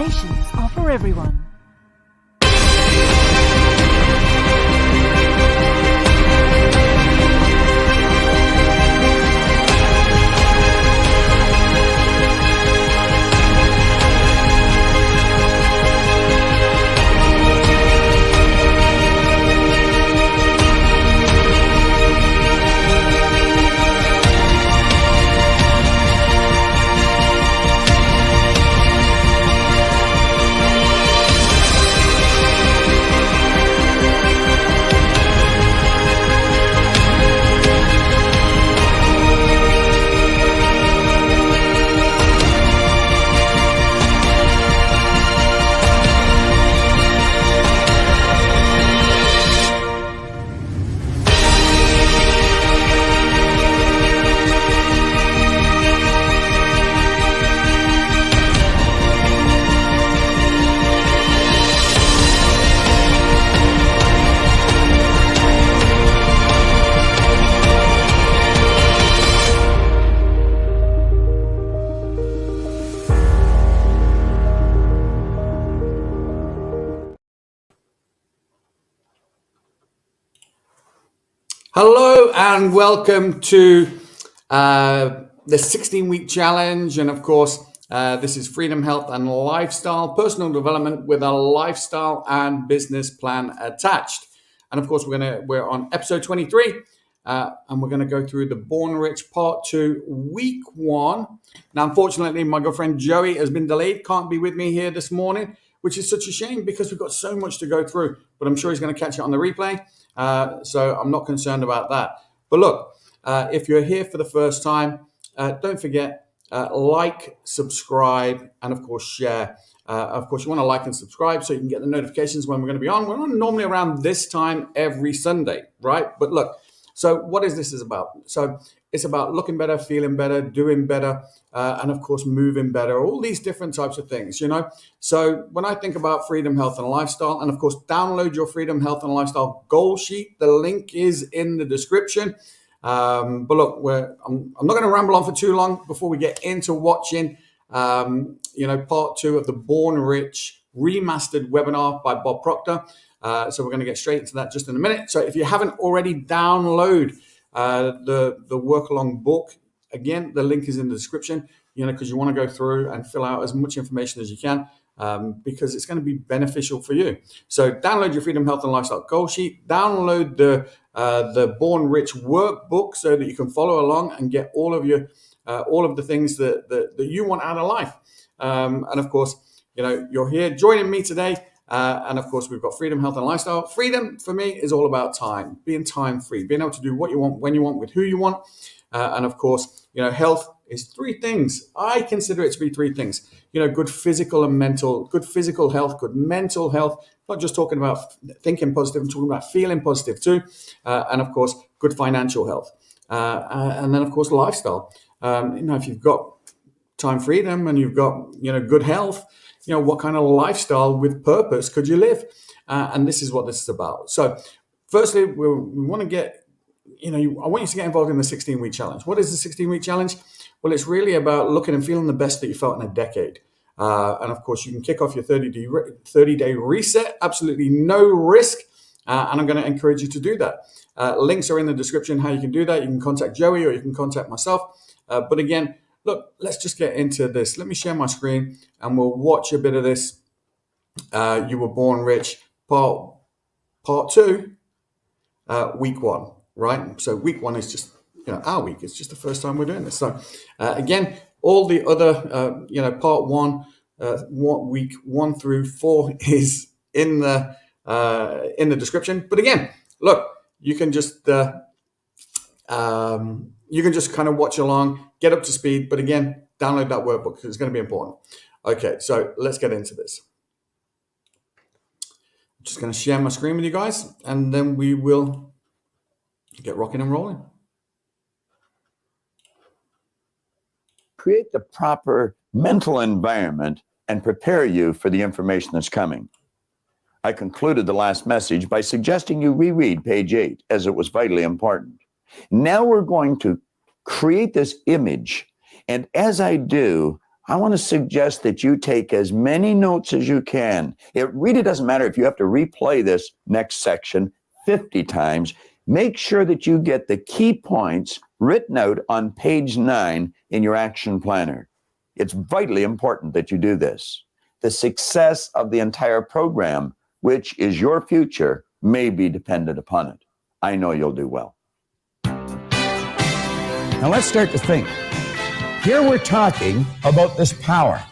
Affirmations are for everyone. Hello and welcome to the 16-week challenge. And of course, this is Freedom, Health and Lifestyle, personal development with a lifestyle and business plan attached. And of course, we're on episode 23 and we're going to go through the Born Rich Part 2, Week 1. Now, unfortunately, my good friend Joye has been delayed, can't be with me here this morning, which is such a shame because we've got so much to go through, but I'm sure he's going to catch it on the replay. So I'm not concerned about that. But look, if you're here for the first time, don't forget, like, subscribe, and of course, share. Of course, you want to like and subscribe so you can get the notifications when we're going to be on. We're on normally around this time every Sunday, right? But look, so what is this about? So it's about looking better, feeling better, doing better, and of course, moving better, all these different types of things, you know? So when I think about freedom, health, and lifestyle, and of course, download your freedom, health, and lifestyle goal sheet. The link is in the description. But look, I'm not going to ramble on for too long before we get into watching, part 2 of the Born Rich Remastered webinar by Bob Proctor. So we're going to get straight into that just in a minute. So if you haven't already downloaded the work along book, again, the link is in the description, because you want to go through and fill out as much information as you can, because it's going to be beneficial for you. So download your Freedom, Health and Lifestyle goal sheet, download the Born Rich workbook so that you can follow along and get all of the things that you want out of life. And of course, you're here joining me today. And of course, we've got freedom, health, and lifestyle. Freedom for me is all about time, being time free, being able to do what you want, when you want, with who you want. And of course, health is 3 things. I consider it to be 3 things. Good physical and mental, good physical health, good mental health. Not just talking about thinking positive, I'm talking about feeling positive too. And of course, good financial health. And then of course, lifestyle. If you've got time freedom and you've got, good health, what kind of lifestyle with purpose could you live? And this is what this is about. So firstly, we want to get, I want you to get involved in the 16-week challenge. What is the 16-week challenge? Well, it's really about looking and feeling the best that you felt in a decade. And of course, you can kick off your 30-day reset, absolutely no risk. And I'm going to encourage you to do that. Links are in the description how you can do that. You can contact Joey or you can contact myself. But again, look, let's just get into this. Let me share my screen and we'll watch a bit of this. You Were Born Rich, part 2, week 1, right? So week 1 is just, our week. It's just the first time we're doing this. So again, all the other, part 1, week 1 through 4 is in the description. But again, look, you can just kind of watch along, get up to speed. But again, download that workbook because it's going to be important. Okay, so let's get into this. I'm just going to share my screen with you guys, and then we will get rocking and rolling. Create the proper mental environment and prepare you for the information that's coming. I concluded the last message by suggesting you reread page 8 as it was vitally important. Now we're going to create this image, and as I do, I want to suggest that you take as many notes as you can. It really doesn't matter if you have to replay this next section 50 times. Make sure that you get the key points written out on page 9 in your action planner. It's vitally important that you do this. The success of the entire program, which is your future, may be dependent upon it. I know you'll do well. Now let's start to think. Here we're talking about this power.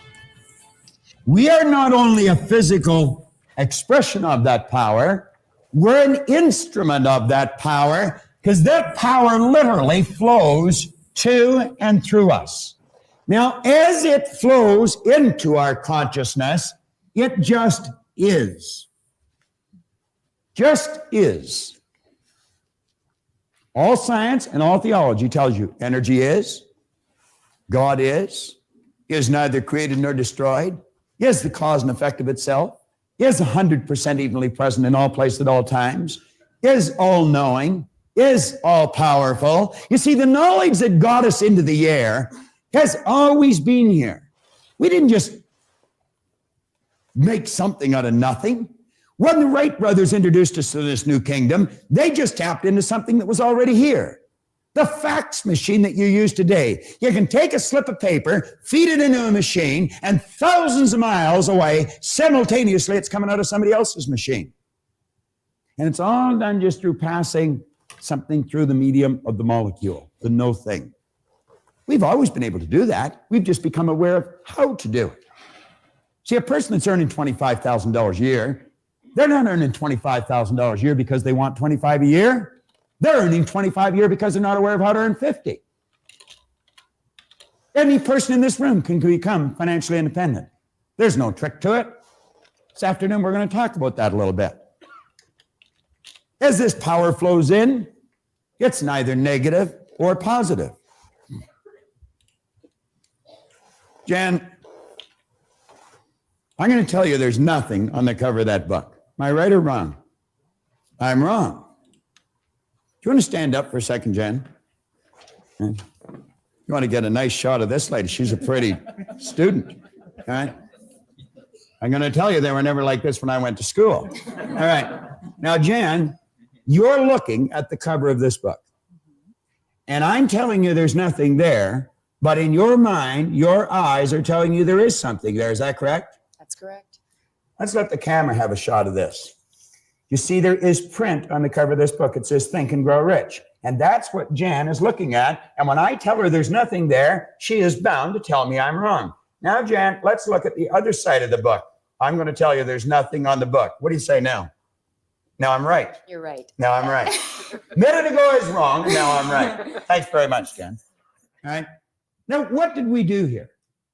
We are not only a physical expression of that power, we're an instrument of that power, because that power literally flows to and through us. Now, as it flows into our consciousness, it just is. Just is. All science and all theology tells you energy is, God is neither created nor destroyed, is the cause and effect of itself, is 100% evenly present in all places at all times, is all-knowing, is all-powerful. You see, the knowledge that got us into the air has always been here. We didn't just make something out of nothing. When the Wright brothers introduced us to this new kingdom, they just tapped into something that was already here. The fax machine that you use today. You can take a slip of paper, feed it into a machine, and thousands of miles away, simultaneously, it's coming out of somebody else's machine. And it's all done just through passing something through the medium of the molecule, the no thing. We've always been able to do that. We've just become aware of how to do it. See, a person that's earning $25,000 a year, they're not earning $25,000 a year because they want 25 a year. They're earning 25 a year because they're not aware of how to earn 50. Any person in this room can become financially independent. There's no trick to it. This afternoon, we're going to talk about that a little bit. As this power flows in, it's neither negative or positive. Jan, I'm going to tell you there's nothing on the cover of that book. Am I right or wrong? I'm wrong. Do you want to stand up for a second, Jan? You want to get a nice shot of this lady. She's a pretty student. All right? I'm going to tell you they were never like this when I went to school. All right. Now, Jan, you're looking at the cover of this book. And I'm telling you there's nothing there, but in your mind, your eyes are telling you there is something there. Is that correct? That's correct. Let's let the camera have a shot of this. You see, there is print on the cover of this book. It says, Think and Grow Rich. And that's what Jan is looking at. And when I tell her there's nothing there, she is bound to tell me I'm wrong. Now, Jan, let's look at the other side of the book. I'm going to tell you there's nothing on the book. What do you say now? Now I'm right. You're right. Now I'm right. A minute ago I was wrong, and now I'm right. Thanks very much, Jan. All right. Now, what did we do here?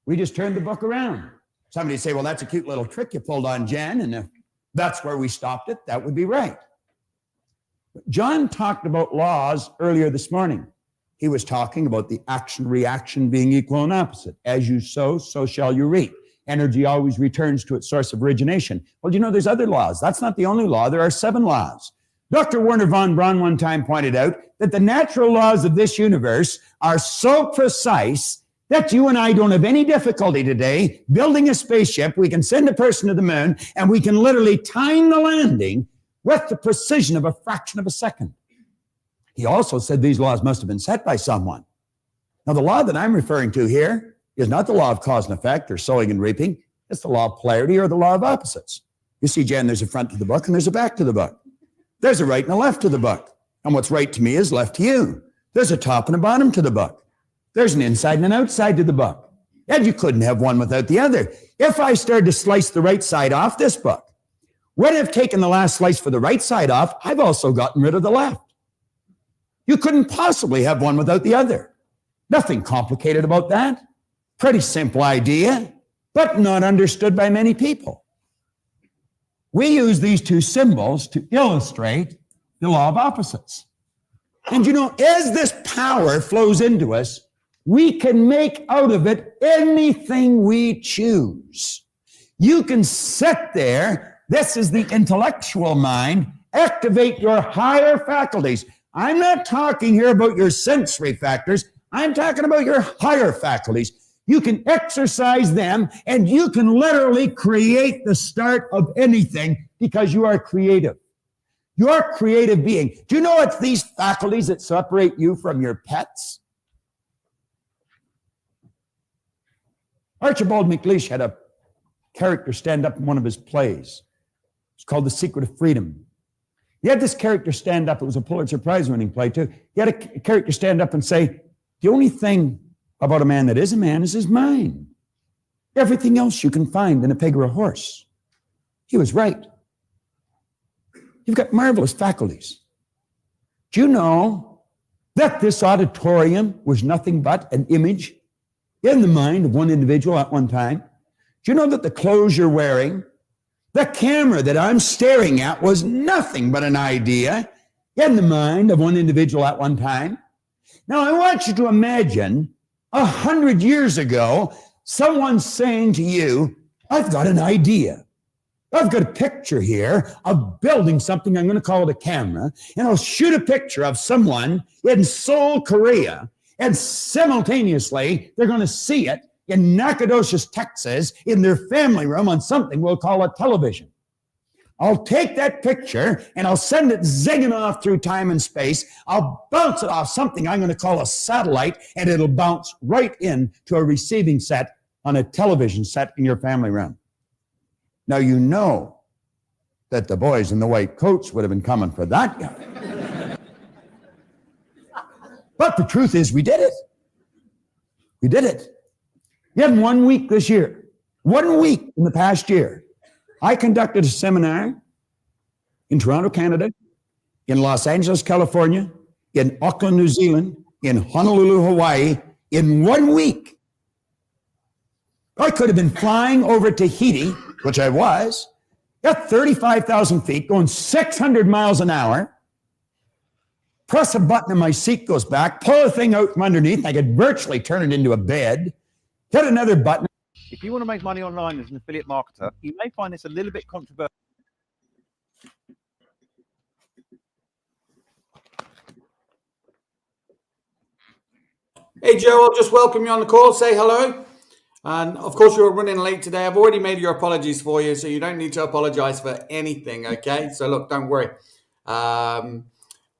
We just turned the book around. Somebody say, well, that's a cute little trick you pulled on Jan, and if that's where we stopped it, that would be right. John talked about laws earlier this morning. He was talking about the action-reaction being equal and opposite. As you sow, so shall you reap. Energy always returns to its source of origination. Well, you know, there's other laws. That's not the only law. There are 7 laws. Dr. Werner von Braun one time pointed out that the natural laws of this universe are so precise that you and I don't have any difficulty today building a spaceship. We can send a person to the moon, and we can literally time the landing with the precision of a fraction of a second. He also said these laws must have been set by someone. Now, the law that I'm referring to here is not the law of cause and effect or sowing and reaping. It's the law of polarity or the law of opposites. You see, Jan, there's a front to the book and there's a back to the book. There's a right and a left to the book. And what's right to me is left to you. There's a top and a bottom to the book. There's an inside and an outside to the book. And you couldn't have one without the other. If I started to slice the right side off this book, when I've taken the last slice for the right side off, I've also gotten rid of the left. You couldn't possibly have one without the other. Nothing complicated about that. Pretty simple idea, but not understood by many people. We use these 2 symbols to illustrate the law of opposites. And you know, as this power flows into us, we can make out of it anything we choose. You can sit there. This is the intellectual mind. Activate your higher faculties. I'm not talking here about your sensory factors. I'm talking about your higher faculties. You can exercise them, and you can literally create the start of anything because you are creative. You're a creative being. Do you know it's these faculties that separate you from your pets? Archibald MacLeish had a character stand up in one of his plays. It's called The Secret of Freedom. He had this character stand up. It was a Pulitzer Prize winning play too. He had a character stand up and say, the only thing about a man that is a man is his mind. Everything else you can find in a pig or a horse. He was right. You've got marvelous faculties. Do you know that this auditorium was nothing but an image in the mind of one individual at one time? Do you know that the clothes you're wearing, the camera that I'm staring at was nothing but an idea in the mind of one individual at one time? Now, I want you to imagine 100 years ago, someone saying to you, I've got an idea. I've got a picture here of building something. I'm going to call it a camera, and I'll shoot a picture of someone in Seoul, Korea, and simultaneously, they're going to see it in Nacogdoches, Texas, in their family room on something we'll call a television. I'll take that picture and I'll send it zigging off through time and space. I'll bounce it off something I'm going to call a satellite, and it'll bounce right into a receiving set on a television set in your family room. Now, you know that the boys in the white coats would have been coming for that guy. But the truth is, we did it. We did it. In 1 week this year, 1 week in the past year, I conducted a seminar in Toronto, Canada, in Los Angeles, California, in Auckland, New Zealand, in Honolulu, Hawaii, in 1 week. I could have been flying over Tahiti, which I was, at 35,000 feet, going 600 miles an hour, press a button and my seat goes back, pull the thing out from underneath, I could virtually turn it into a bed, hit another button. If you want to make money online as an affiliate marketer, you may find this a little bit controversial. Hey, Joe, I'll just welcome you on the call. Say hello. And of course, you're running late today. I've already made your apologies for you, so you don't need to apologize for anything, okay? So look, don't worry.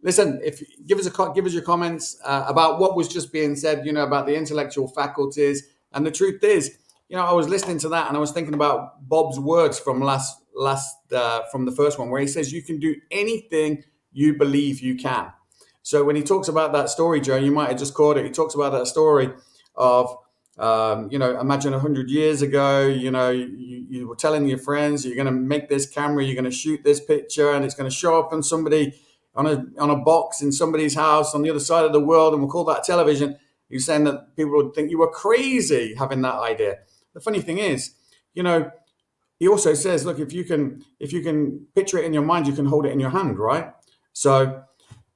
Listen, give us your comments about what was just being said, about the intellectual faculties. And the truth is, I was listening to that and I was thinking about Bob's words from from the first one, where he says you can do anything you believe you can. So when he talks about that story, Joe, you might have just caught it. He talks about that story of, imagine 100 years ago, you were telling your friends, you're going to make this camera, you're going to shoot this picture, and it's going to show up on somebody on a box in somebody's house on the other side of the world, and we'll call that television. You're saying that people would think you were crazy having that idea. The funny thing is, he also says, look, if you can picture it in your mind, you can hold it in your hand, right? So,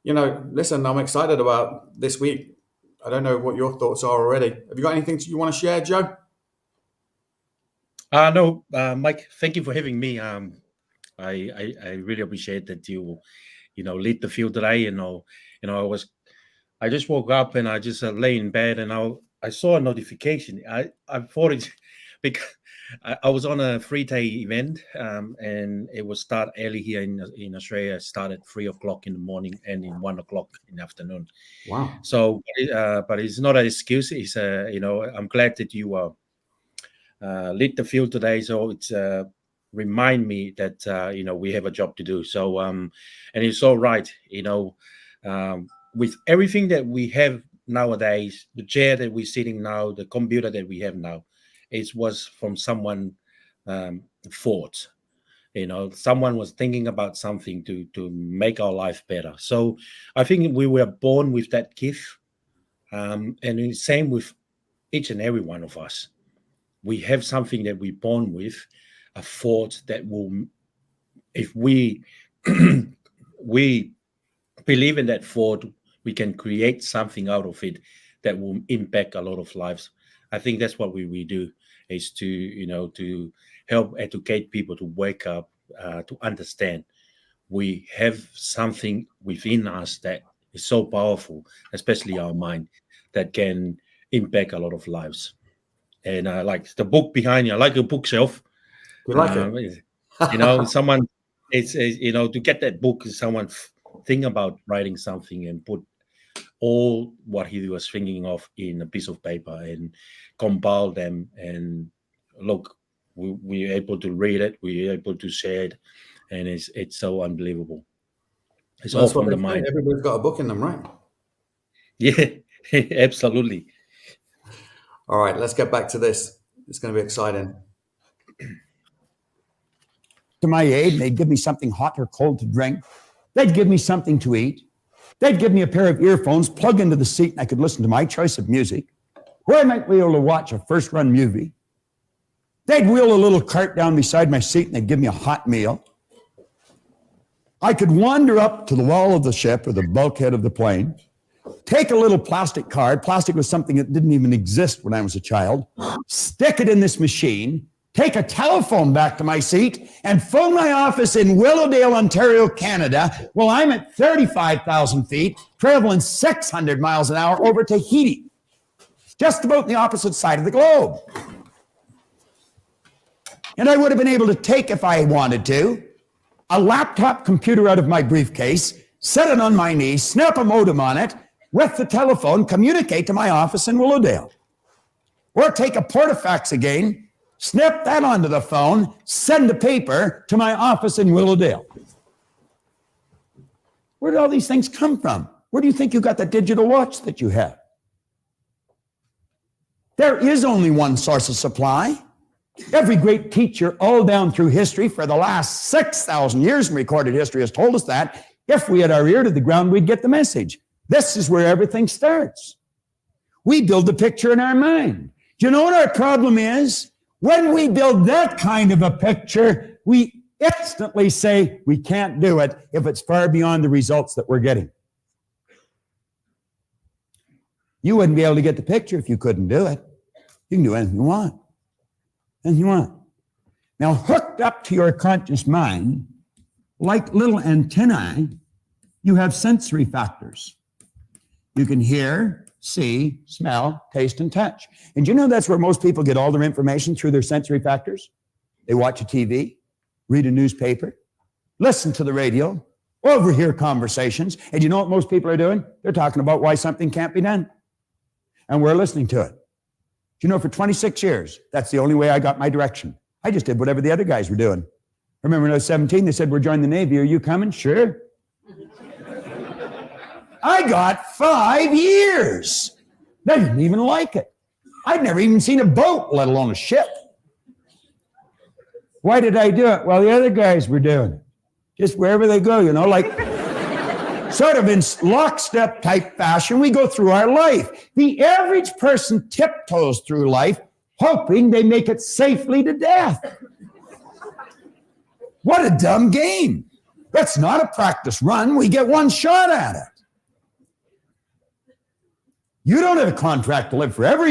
listen, I'm excited about this week. I don't know what your thoughts are already. Have you got anything you want to share, Joe? No, Mike, thank you for having me. I really appreciate that you lead the field today. I just woke up and I just lay in bed and I saw a notification. I thought it because I was on a 3-day event and it was start early here in Australia. It started 3 o'clock in the morning and in 1 o'clock in the afternoon. Wow. So, but it's not an excuse. It's I'm glad that you lead the field today. So it's remind me that we have a job to do. So and it's all right. With everything that we have nowadays, the chair that we're sitting now, the computer that we have now, it was from someone thought. Someone was thinking about something to make our life better. So I think we were born with that gift, and the same with each and every one of us. We have something that we're born with, a thought that will, if we we believe in that thought, we can create something out of it that will impact a lot of lives. I think that's what we do, is to help educate people to wake up, to understand we have something within us that is so powerful, especially our mind, that can impact a lot of lives. and like the book behind you, like a bookshelf. You like it? Someone, it's to get that book, someone think about writing something and put all what he was thinking of in a piece of paper and compile them, and look, we're able to read it, we're able to share it, and it's so unbelievable. It's all from the mind. Everybody's got a book in them, right? Yeah, absolutely. All right, let's get back to this. It's going to be exciting. To my aid, and they'd give me something hot or cold to drink. They'd give me something to eat. They'd give me a pair of earphones, plug into the seat, and I could listen to my choice of music, or I might be able to watch a first-run movie. They'd wheel a little cart down beside my seat, and they'd give me a hot meal. I could wander up to the wall of the ship or the bulkhead of the plane, take a little plastic card. Plastic was something that didn't even exist when I was a child. Stick it in this machine, take a telephone back to my seat, and phone my office in Willowdale, Ontario, Canada, while I'm at 35,000 feet, traveling 600 miles an hour over Tahiti, just about the opposite side of the globe. And I would have been able to take, if I wanted to, a laptop computer out of my briefcase, set it on my knee, snap a modem on it, with the telephone, communicate to my office in Willowdale. Or take a portafax again, snap that onto the phone, send the paper to my office in Willowdale. Where did all these things come from? Where do you think you got the digital watch that you have? There is only one source of supply. Every great teacher all down through history for the last 6,000 years in recorded history has told us that if we had our ear to the ground, we'd get the message. This is where everything starts. We build the picture in our mind. Do you know what our problem is? When we build that kind of a picture, we instantly say we can't do it if it's far beyond the results that we're getting. You wouldn't be able to get the picture if you couldn't do it. You can do anything you want. Anything you want. Now, hooked up to your conscious mind, like little antennae, you have sensory factors. You can hear, see, smell, taste, and touch. And you know that's where most people get all their information, through their sensory factors? They watch a TV, read a newspaper, listen to the radio, overhear conversations. And you know what most people are doing? They're talking about why something can't be done. And we're listening to it. Do you know, for 26 years, that's the only way I got my direction. I just did whatever the other guys were doing. I remember when I was 17, they said, we're joining the Navy. Are you coming? Sure. I got 5 years. They didn't even like it. I'd never even seen a boat, let alone a ship. Why did I do it? Well, the other guys were doing it. Just wherever they go, like sort of in lockstep type fashion, we go through our life. The average person tiptoes through life, hoping they make it safely to death. What a dumb game. That's not a practice run. We get one shot at it. You don't have a contract to live forever,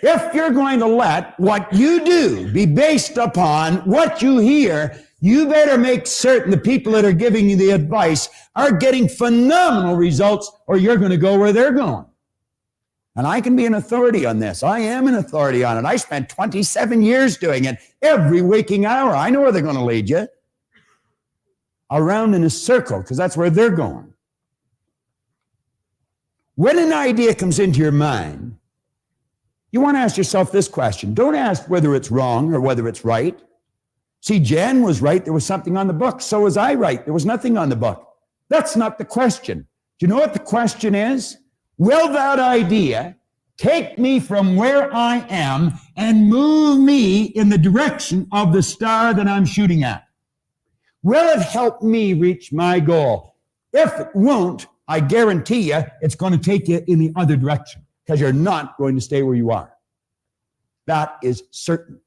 If you're going to let what you do be based upon what you hear, you better make certain the people that are giving you the advice are getting phenomenal results, or you're going to go where they're going. And I can be an authority on this. I am an authority on it. I spent 27 years doing it every waking hour. I know where they're going to lead you. Around in a circle, because that's where they're going. When an idea comes into your mind, you want to ask yourself this question. Don't ask whether it's wrong or whether it's right. See, Jan was right. There was something on the book. So was I right. There was nothing on the book. That's not the question. Do you know what the question is? Will that idea take me from where I am and move me in the direction of the star that I'm shooting at? Will it help me reach my goal? If it won't, I guarantee you it's going to take you in the other direction, because you're not going to stay where you are. That is certain.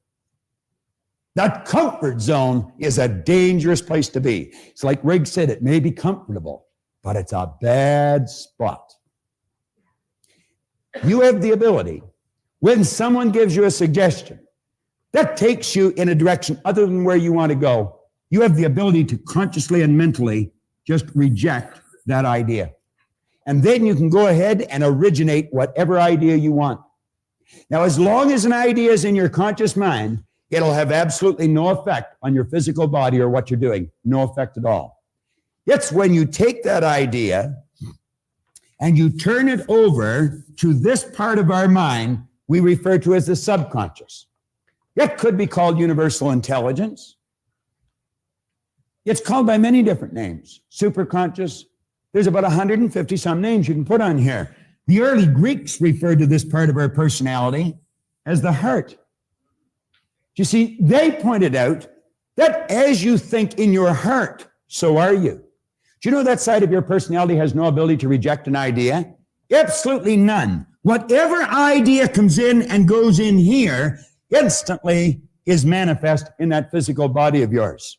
That comfort zone is a dangerous place to be. It's like Rigg said, it may be comfortable, but it's a bad spot. You have the ability, when someone gives you a suggestion that takes you in a direction other than where you want to go, you have the ability to consciously and mentally just reject that idea. And then you can go ahead and originate whatever idea you want. Now, as long as an idea is in your conscious mind, it'll have absolutely no effect on your physical body or what you're doing. No effect at all. It's when you take that idea and you turn it over to this part of our mind we refer to as the subconscious. It could be called universal intelligence. It's called by many different names. Superconscious. There's about 150 some names you can put on here. The early Greeks referred to this part of our personality as the heart. You see, they pointed out that as you think in your heart, so are you. Do you know that side of your personality has no ability to reject an idea? Absolutely none. Whatever idea comes in and goes in here instantly is manifest in that physical body of yours.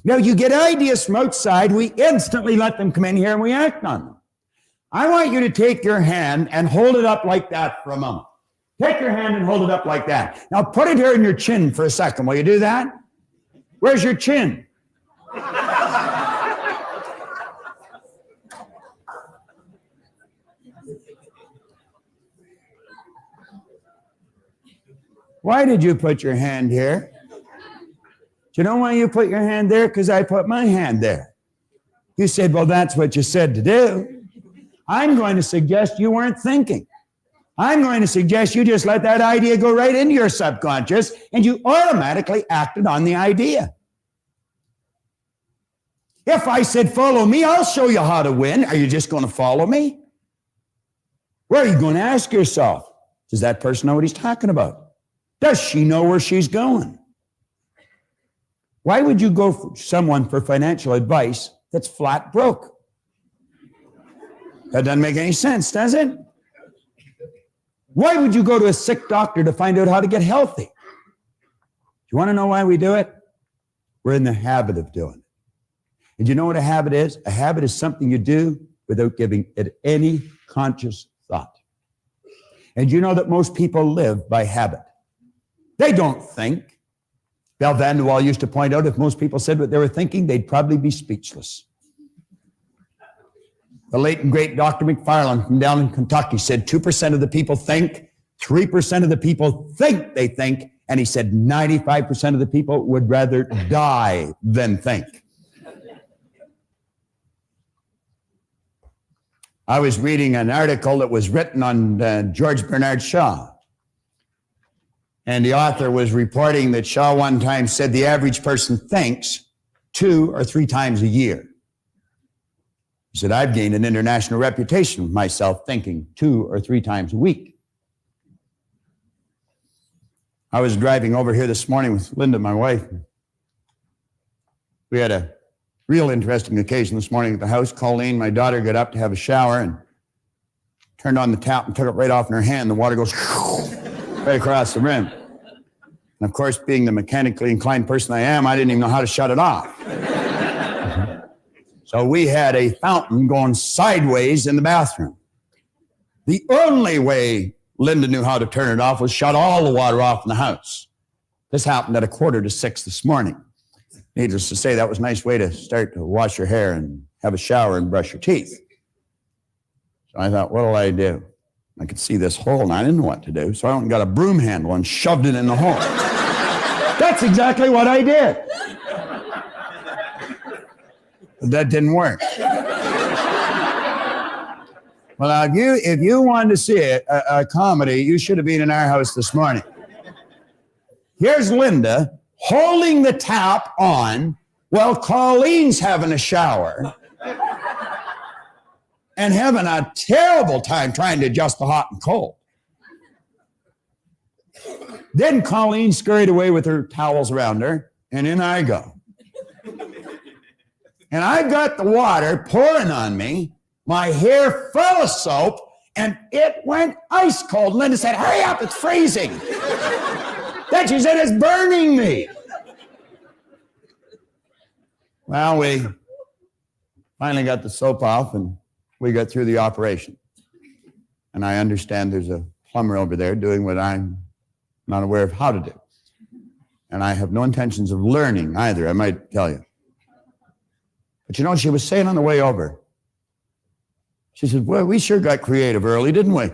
Now, you get ideas from outside, we instantly let them come in here and we act on them. I want you to take your hand and hold it up like that for a moment. Take your hand and hold it up like that. Now, put it here in your chin for a second. Will you do that? Where's your chin? Why did you put your hand here? Do you know why you put your hand there? Because I put my hand there. You said, well, that's what you said to do. I'm going to suggest you weren't thinking. I'm going to suggest you just let that idea go right into your subconscious and you automatically acted on the idea. If I said, follow me, I'll show you how to win. Are you just going to follow me? Where are you going to ask yourself? Does that person know what he's talking about? Does she know where she's going? Why would you go for someone for financial advice that's flat broke? That doesn't make any sense, does it? Why would you go to a sick doctor to find out how to get healthy? Do you want to know why we do it? We're in the habit of doing it. And you know what a habit is? A habit is something you do without giving it any conscious thought. And you know that most people live by habit. They don't think. Bell Van de Waal used to point out if most people said what they were thinking, they'd probably be speechless. The late and great Dr. McFarland from down in Kentucky said 2% of the people think, 3% of the people think they think, and he said 95% of the people would rather die than think. I was reading an article that was written on George Bernard Shaw. And the author was reporting that Shaw one time said the average person thinks 2 or 3 times a year. He said, I've gained an international reputation of myself thinking 2 or 3 times a week. I was driving over here this morning with Linda, my wife. We had a real interesting occasion this morning at the house. Colleen, my daughter, got up to have a shower and turned on the tap and took it right off in her hand. The water goes right across the rim. And of course, being the mechanically inclined person I am, I didn't even know how to shut it off. So we had a fountain going sideways in the bathroom. The only way Linda knew how to turn it off was shut all the water off in the house. This happened at 5:45 this morning. Needless to say, that was a nice way to start to wash your hair and have a shower and brush your teeth. So I thought, what'll I do? I could see this hole and I didn't know what to do. So I went and got a broom handle and shoved it in the hole. That's exactly what I did. But that didn't work. Well, if you wanted to see a comedy, you should have been in our house this morning. Here's Linda holding the tap on while Colleen's having a shower and having a terrible time trying to adjust the hot and cold. Then Colleen scurried away with her towels around her, and in I go. And I got the water pouring on me, my hair full of soap, and it went ice cold. Linda said, hurry up, it's freezing. Then she said, it's burning me. Well, we finally got the soap off and we got through the operation. And I understand there's a plumber over there doing what I'm not aware of how to do. And I have no intentions of learning either, I might tell you. But you know what she was saying on the way over? She said, well, we sure got creative early, didn't we?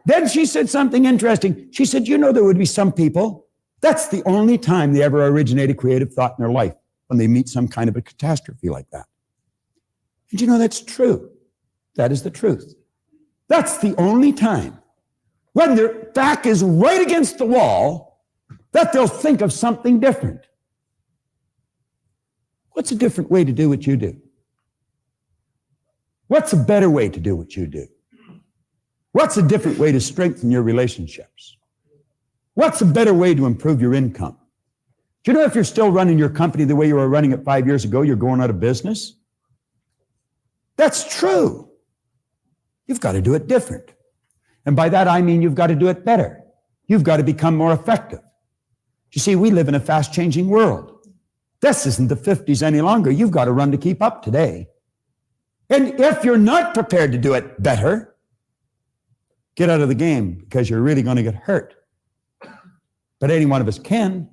Then she said something interesting. She said, you know, there would be some people, that's the only time they ever originate a creative thought in their life, when they meet some kind of a catastrophe like that. And you know, that's true. That is the truth. That's the only time when their back is right against the wall that they'll think of something different. What's a different way to do what you do? What's a better way to do what you do? What's a different way to strengthen your relationships? What's a better way to improve your income? Do you know if you're still running your company the way you were running it 5 years ago, you're going out of business? That's true. You've got to do it different. And by that, I mean you've got to do it better. You've got to become more effective. You see, we live in a fast-changing world. This isn't the 50s any longer. You've got to run to keep up today. And if you're not prepared to do it better, get out of the game, because you're really going to get hurt. But any one of us can.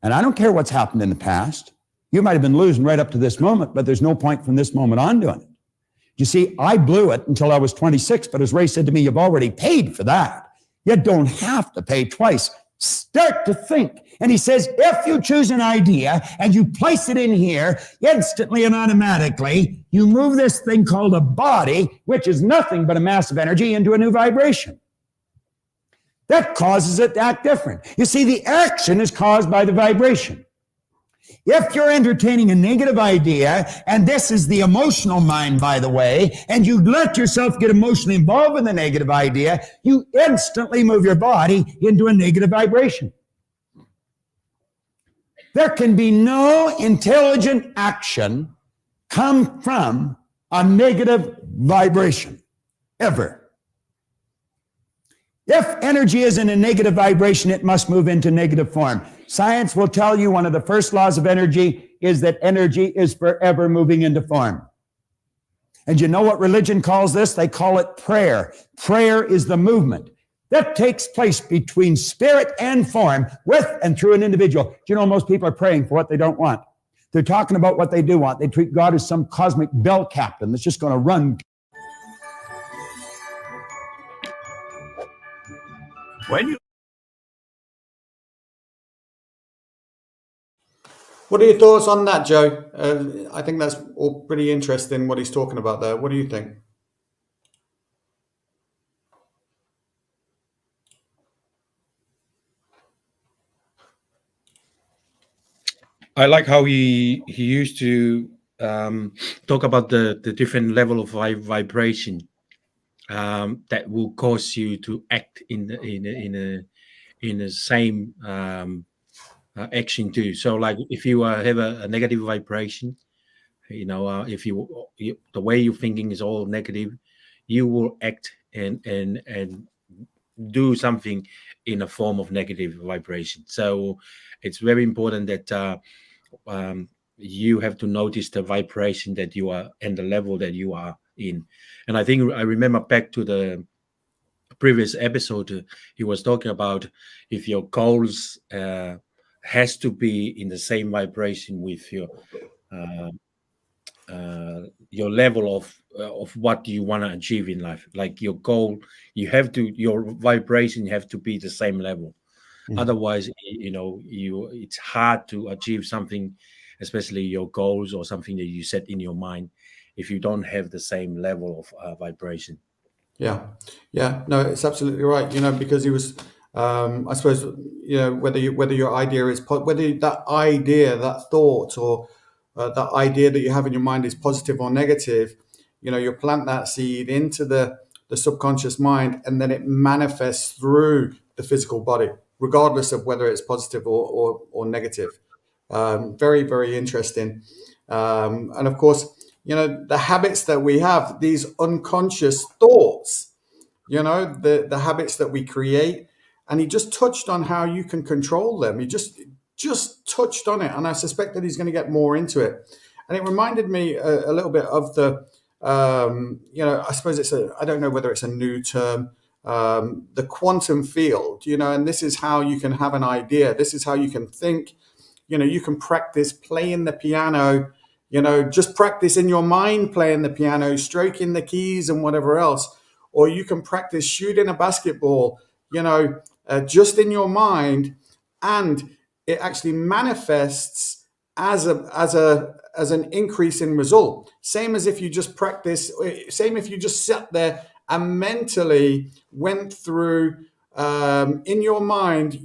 And I don't care what's happened in the past. You might have been losing right up to this moment, but there's no point from this moment on doing it. You see, I blew it until I was 26, but as Ray said to me, you've already paid for that. You don't have to pay twice. Start to think. And he says, if you choose an idea and you place it in here, instantly and automatically, you move this thing called a body, which is nothing but a mass of energy, into a new vibration. That causes it to act different. You see, the action is caused by the vibration. If you're entertaining a negative idea, and this is the emotional mind, by the way, and you let yourself get emotionally involved in the negative idea, you instantly move your body into a negative vibration. There can be no intelligent action come from a negative vibration, ever. If energy is in a negative vibration, it must move into negative form. Science will tell you one of the first laws of energy is that energy is forever moving into form. And you know what religion calls this? They call it prayer. Prayer is the movement that takes place between spirit and form, with and through an individual. Do you know most people are praying for what they don't want? They're talking about what they do want. They treat God as some cosmic bell captain that's just going to run. What are your thoughts on that, Joe? I think that's all pretty interesting what he's talking about there. What do you think? I like how he used to talk about the different level of vibration that will cause you to act in the same action too. So, like if you have a negative vibration, if the way you're thinking is all negative, you will act and do something in a form of negative vibration. So it's very important that you have to notice the vibration that you are and the level that you are in. And I think I remember back to the previous episode, he was talking about if your goals has to be in the same vibration with your level of what you want to achieve in life. Like your goal, your vibration have to be the same level. Mm-hmm. Otherwise, it's hard to achieve something, especially your goals or something that you set in your mind, if you don't have the same level of vibration. Yeah, no, it's absolutely right. Because he was, I suppose, whether your idea is whether that idea, that thought, or that idea that you have in your mind is positive or negative, you plant that seed into the subconscious mind, and then it manifests through the physical body, regardless of whether it's positive or negative. Very, very interesting. And of course, the habits that we have, these unconscious thoughts, the habits that we create, and he just touched on how you can control them. He just touched on it, and I suspect that he's going to get more into it. And it reminded me a little bit of the, I suppose I don't know whether it's a new term, the quantum field, and this is how you can have an idea. This is how you can think. You can practice playing the piano, just practice in your mind playing the piano, stroking the keys and whatever else. or you can practice shooting a basketball, just in your mind, and it actually manifests as an increase in result. Same as if you just practice, same if you just sat there and mentally went through in your mind,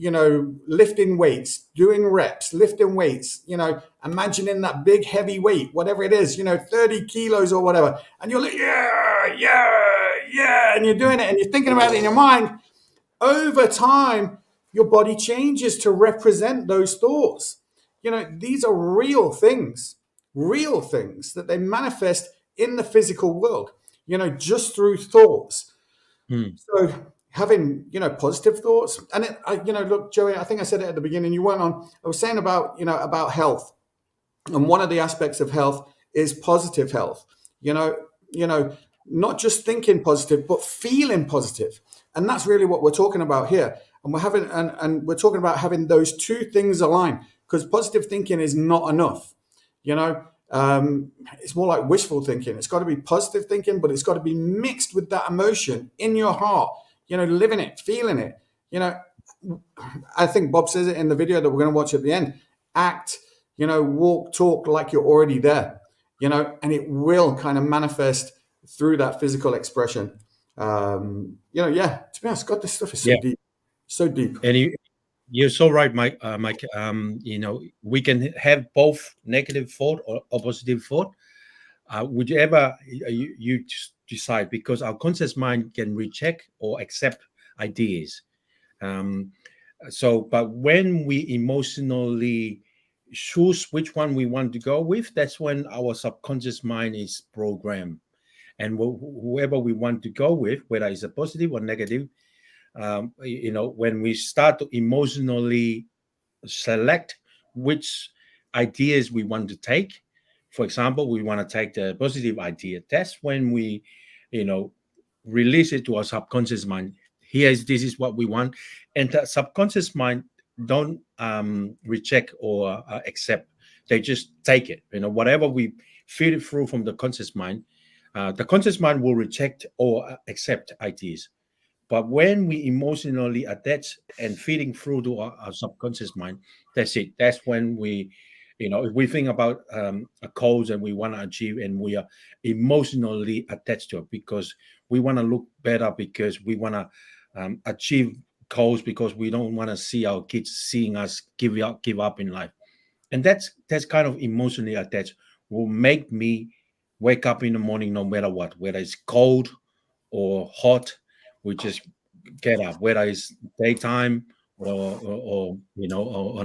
lifting weights, doing reps, lifting weights, imagining that big heavy weight, whatever it is, 30 kilos or whatever. And you're like, yeah. And you're doing it and you're thinking about it in your mind. Over time, your body changes to represent those thoughts. These are real things that they manifest in the physical world, just through thoughts. So having, positive thoughts, and look, Joey, I think I said it at the beginning, you weren't on, I was saying about, about health. And one of the aspects of health is positive health, not just thinking positive, but feeling positive. And that's really what we're talking about here. And we're having, and we're talking about having those two things aligned, because positive thinking is not enough. It's more like wishful thinking. It's got to be positive thinking, but it's got to be mixed with that emotion in your heart, living it, feeling it. I think Bob says it in the video that we're going to watch at the end. Act, walk, talk like you're already there, and it will kind of manifest through that physical expression. To be honest, God, this stuff is so deep, so deep. And you're so right, Mike. We can have both negative thought or positive thought, whichever you decide, because our conscious mind can reject or accept ideas. But when we emotionally choose which one we want to go with, that's when our subconscious mind is programmed. And whoever we want to go with, whether it's a positive or negative, when we start to emotionally select which ideas we want to take, for example, we want to take the positive idea. That's when we, release it to our subconscious mind. This is what we want, and the subconscious mind don't reject or accept. They just take it. Whatever we feed it through from the conscious mind, the conscious mind will reject or accept ideas. But when we emotionally attach and feeding through to our subconscious mind, that's it. That's when we, if we think about a cause and we want to achieve, and we are emotionally attached to it because we want to look better, because we want to achieve goals, because we don't want to see our kids seeing us give up in life. And that's kind of emotionally attached will make me wake up in the morning no matter what, whether it's cold or hot. We just get up, whether it's daytime or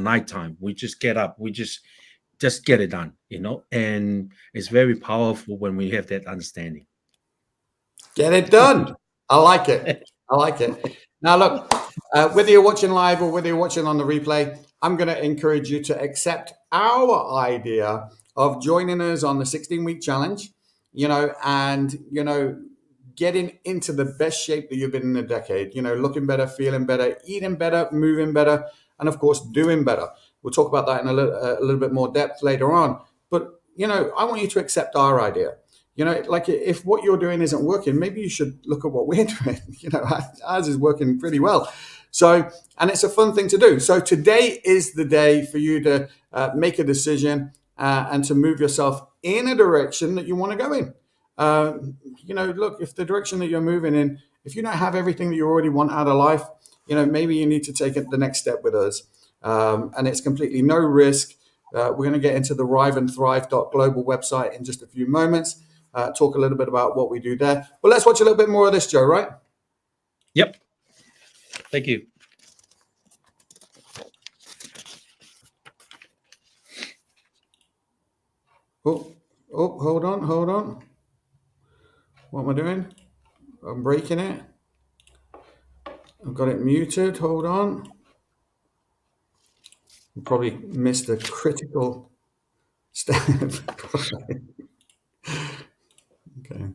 nighttime. We just get up. We just get it done, and it's very powerful when we have that understanding. Get it done. I like it. Now, look, whether you're watching live or whether you're watching on the replay, I'm going to encourage you to accept our idea of joining us on the 16-week challenge, and, getting into the best shape that you've been in a decade, looking better, feeling better, eating better, moving better, and of course, doing better. We'll talk about that in a little bit more depth later on. But, I want you to accept our idea. Like if what you're doing isn't working, maybe you should look at what we're doing. Ours is working pretty well. So, and it's a fun thing to do. So today is the day for you to make a decision and to move yourself in a direction that you want to go in. Look, if the direction that you're moving in, if you don't have everything that you already want out of life, maybe you need to take the next step with us. And it's completely no risk. We're going to get into the riveandthrive.global website in just a few moments. Talk a little bit about what we do there. But let's watch a little bit more of this, Joe, right? Yep. Thank you. Oh, hold on. What am I doing? I'm breaking it. I've got it muted. Hold on. You probably missed a critical step. Okay.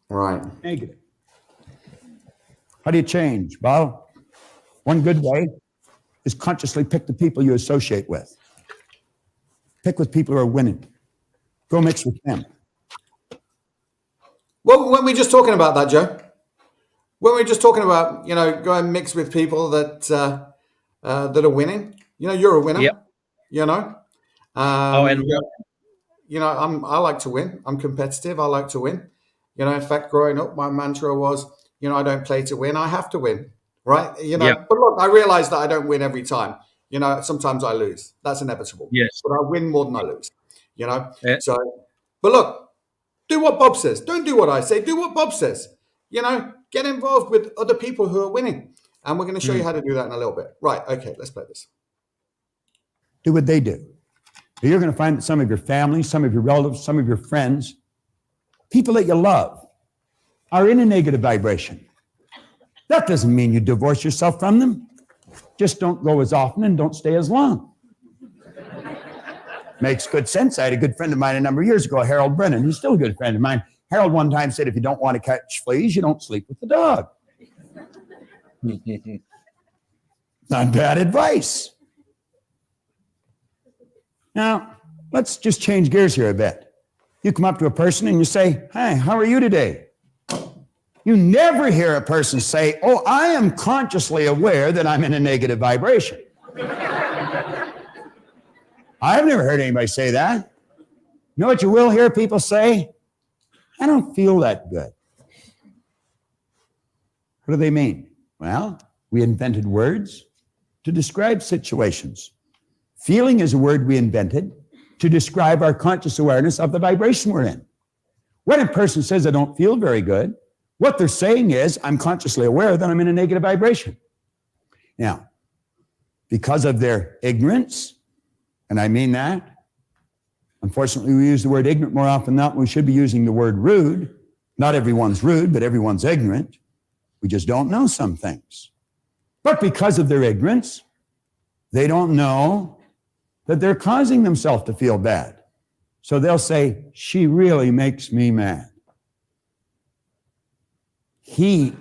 Right. Negative. How do you change? Well, one good way is consciously pick the people you associate with. Pick with people who are winning. Go mix with them. Well, weren't we just talking about that, Joe? Weren't we just talking about, go and mix with people that that are winning? You're a winner. Yep. Um, And I like to win. I'm competitive. I like to win. In fact, growing up, my mantra was, I don't play to win. I have to win, right? Yeah. But look, I realize that I don't win every time. Sometimes I lose. That's inevitable. Yes. But I win more than I lose. Yeah. So, but look, do what Bob says. Don't do what I say. Do what Bob says. Get involved with other people who are winning. And we're going to show you how to do that in a little bit. Right. Okay. Let's play this. Do what they do. You're going to find that some of your family, some of your relatives, some of your friends, people that you love, are in a negative vibration. That doesn't mean you divorce yourself from them. Just don't go as often and don't stay as long. Makes good sense. I had a good friend of mine a number of years ago, Harold Brennan. He's still a good friend of mine. Harold one time said, if you don't want to catch fleas, you don't sleep with the dog. Not bad advice. Now, let's just change gears here a bit. You come up to a person and you say, hi, how are you today? You never hear a person say, oh, I am consciously aware that I'm in a negative vibration. I've never heard anybody say that. You know what you will hear people say? I don't feel that good. What do they mean? Well, we invented words to describe situations. Feeling is a word we invented to describe our conscious awareness of the vibration we're in. When a person says, I don't feel very good, what they're saying is, I'm consciously aware that I'm in a negative vibration. Now, because of their ignorance, and I mean that, unfortunately, we use the word ignorant more often than not. We should be using the word rude. Not everyone's rude, but everyone's ignorant. We just don't know some things. But because of their ignorance, they don't know that they're causing themselves to feel bad. So they'll say, she really makes me mad. He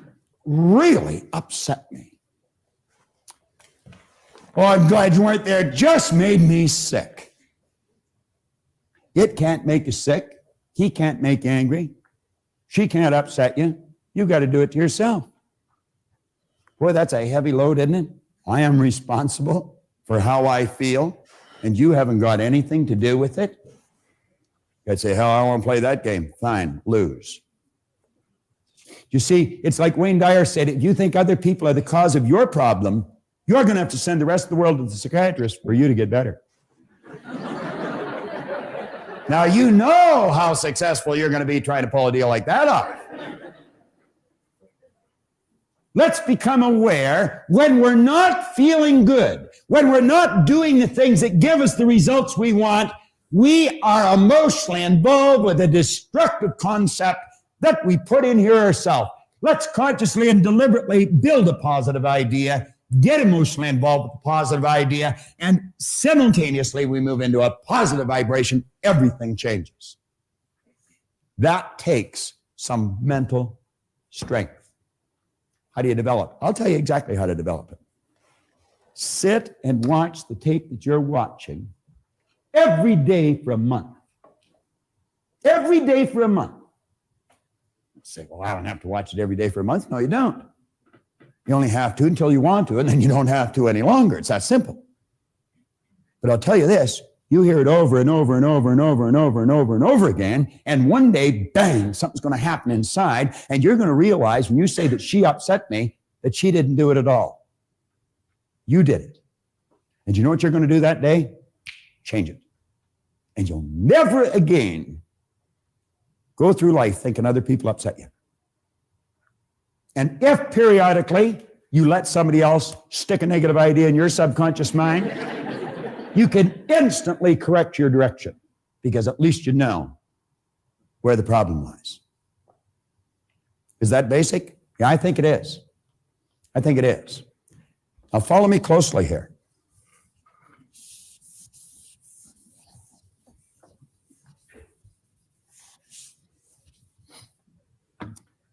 really upset me. Oh, I'm glad you weren't there. It just made me sick. It can't make you sick. He can't make you angry. She can't upset you. You got to do it to yourself. Boy, that's a heavy load, isn't it? I am responsible for how I feel, and you haven't got anything to do with it. I'd say, hell, I don't want to play that game. Fine, lose. You see, it's like Wayne Dyer said, if you think other people are the cause of your problem, you're going to have to send the rest of the world to the psychiatrist for you to get better. Now, you know how successful you're going to be trying to pull a deal like that off. Let's become aware when we're not feeling good, when we're not doing the things that give us the results we want, we are emotionally involved with a destructive concept that we put in here ourselves. Let's consciously and deliberately build a positive idea, get emotionally involved with a positive idea, and simultaneously we move into a positive vibration. Everything changes. That takes some mental strength. How do you develop? I'll tell you exactly how to develop it. Sit and watch the tape that you're watching every day for a month. Every day for a month. You say, well, I don't have to watch it every day for a month. No, you don't. You only have to until you want to, and then you don't have to any longer. It's that simple. But I'll tell you this, you hear it over and over and over and over and over and over and over again, and one day, bang, something's going to happen inside, and you're going to realize when you say that she upset me, that she didn't do it at all. You did it. And you know what you're going to do that day? Change it. And you'll never again go through life thinking other people upset you. And if periodically you let somebody else stick a negative idea in your subconscious mind, you can instantly correct your direction because at least you know where the problem lies. Is that basic? Yeah, I think it is. I think it is. Now follow me closely here.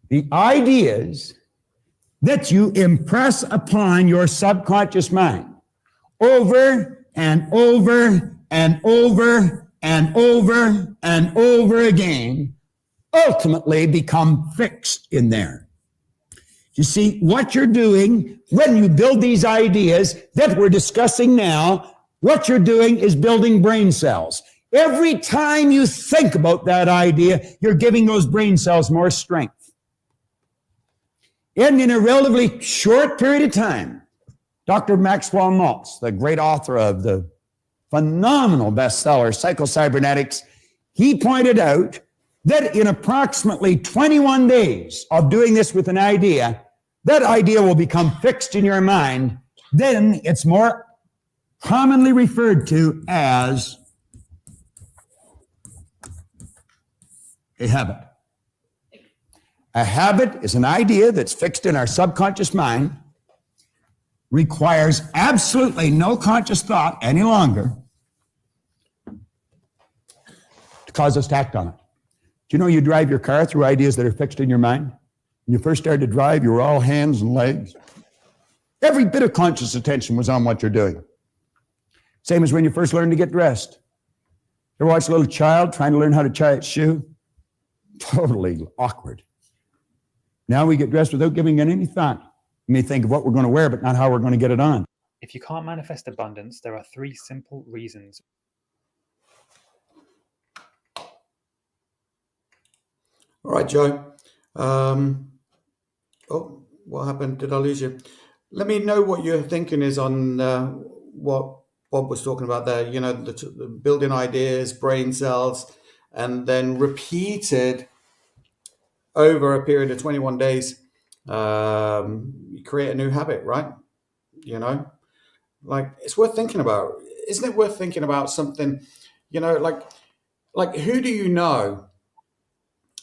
The ideas that you impress upon your subconscious mind over and over and over and over and over again ultimately become fixed in there. You see, what you're doing when you build these ideas that we're discussing now, what you're doing is building brain cells. Every time you think about that idea, you're giving those brain cells more strength. And in a relatively short period of time, Dr. Maxwell Maltz, the great author of the phenomenal bestseller, Psycho-Cybernetics, he pointed out that in approximately 21 days of doing this with an idea, that idea will become fixed in your mind. Then it's more commonly referred to as a habit. A habit is an idea that's fixed in our subconscious mind, requires absolutely no conscious thought any longer to cause us to act on it. Do you know you drive your car through ideas that are fixed in your mind? When you first started to drive, you were all hands and legs. Every bit of conscious attention was on what you're doing. Same as when you first learned to get dressed. You ever watch a little child trying to learn how to tie its shoe? Totally awkward. Now we get dressed without giving it any thought. We may think of what we're going to wear, but not how we're going to get it on. If you can't manifest abundance, there are 3 simple reasons. All right, Joe. Oh, what happened? Did I lose you? Let me know what your thinking is on what Bob was talking about there. You know, the building ideas, brain cells, and then repeated over a period of 21 days. You create a new habit, right? You know, like it's worth thinking about. Isn't it worth thinking about something, you know, like who do you know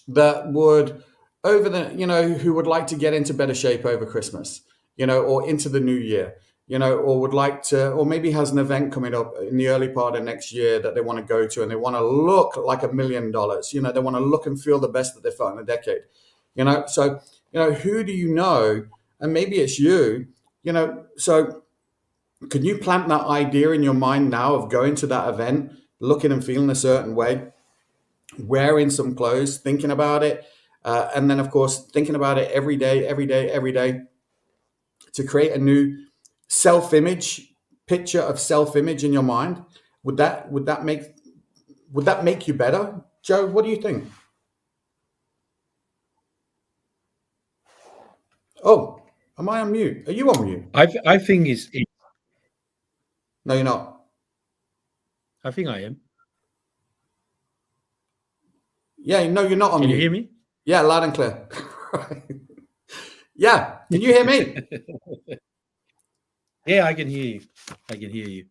that would who would like to get into better shape over Christmas, you know, or into the new year, you know, or would like to, or maybe has an event coming up in the early part of next year that they want to go to and they want to look like $1 million, you know, they want to look and feel the best that they felt in a decade, you know, so, you know, who do you know? And maybe it's you, you know, so can you plant that idea in your mind now of going to that event, looking and feeling a certain way, wearing some clothes, thinking about it, and then of course thinking about it every day to create a new self-image picture of self-image in your mind? Would that make you better, Joe? What do you think? Oh, am I on mute? Are you on mute? I think No, you're not. I think I am. Yeah, no, you're not on Can mute. you hear me? Yeah, loud and clear. Yeah, can you hear me? Yeah, I can hear you. I can hear you.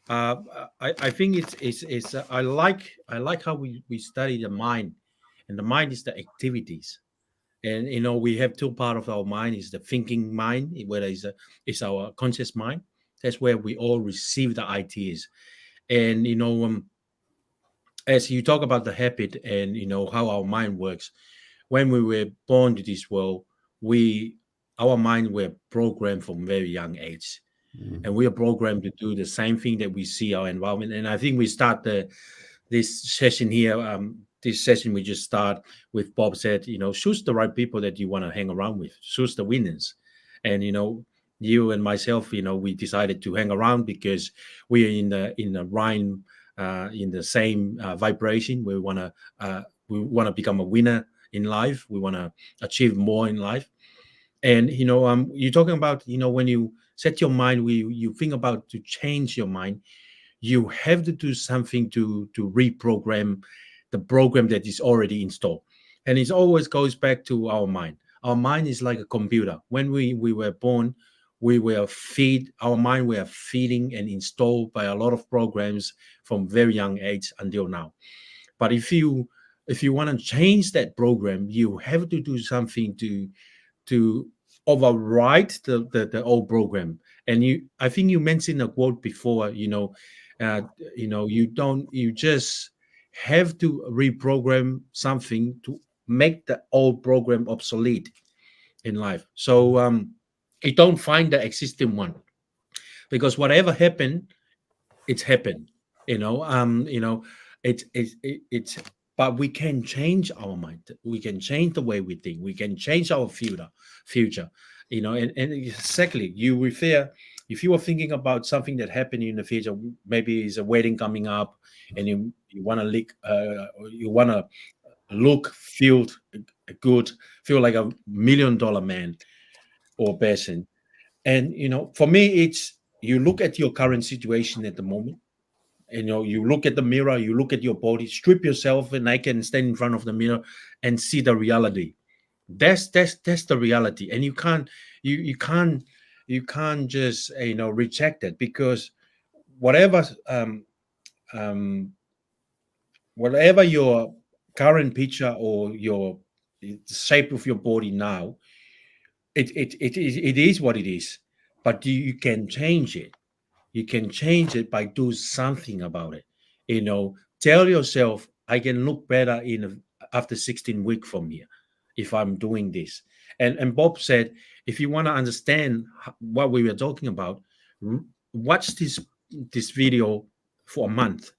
I think it's I like how we study the mind, and the mind is the activities, and you know we have 2 parts of our mind: is the thinking mind, where it's our conscious mind. That's where we all receive the ideas, and you know as you talk about the habit and you know how our mind works. When we were born to this world, our mind were programmed from very young age, and we are programmed to do the same thing that we see our environment. And I think we start this session here. This session we just start with Bob said, you know, choose the right people that you want to hang around with, choose the winners, and you know, you and myself, you know, we decided to hang around because we are in the rhyme, in the same vibration. We want to become a winner in life. We want to achieve more in life. And you know, you're talking about, you know, when you set your mind, you think about to change your mind, you have to do something to reprogram the program that is already installed. And it always goes back to our mind. Our mind is like a computer. When we were born, our mind were feeding and installed by a lot of programs from very young age until now. But if you want to change that program, you have to do something to override the old program. And I think you mentioned a quote before, you know, you just have to reprogram something to make the old program obsolete in life. So you don't find the existing one, because whatever happened, it's happened. You know, it's but we can change our mind. We can change the way we think. We can change our future. And exactly, you refer, if you are thinking about something that happened in the future, maybe it's a wedding coming up, and you want to look, feel good, feel like $1 million man or person. And for me, it's, you look at your current situation at the moment. You look at the mirror, you look at your body, strip yourself, and I can stand in front of the mirror and see the reality. That's the reality, and you can't just reject it, because whatever whatever your current picture or your shape of your body now, it is what it is, but you can change it. You can change it by doing something about it. Tell yourself, I can look better after 16 weeks from here if I'm doing this. And Bob said, if you want to understand what we were talking about, watch this video for a month.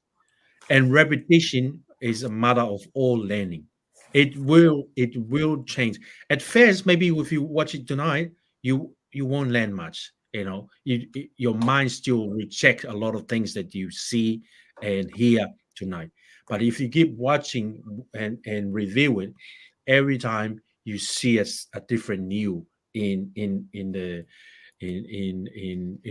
And repetition is a mother of all learning. It will change. At first, maybe if you watch it tonight, you won't learn much. Your mind still rejects a lot of things that you see and hear tonight. But if you keep watching and review it, every time you see a different new in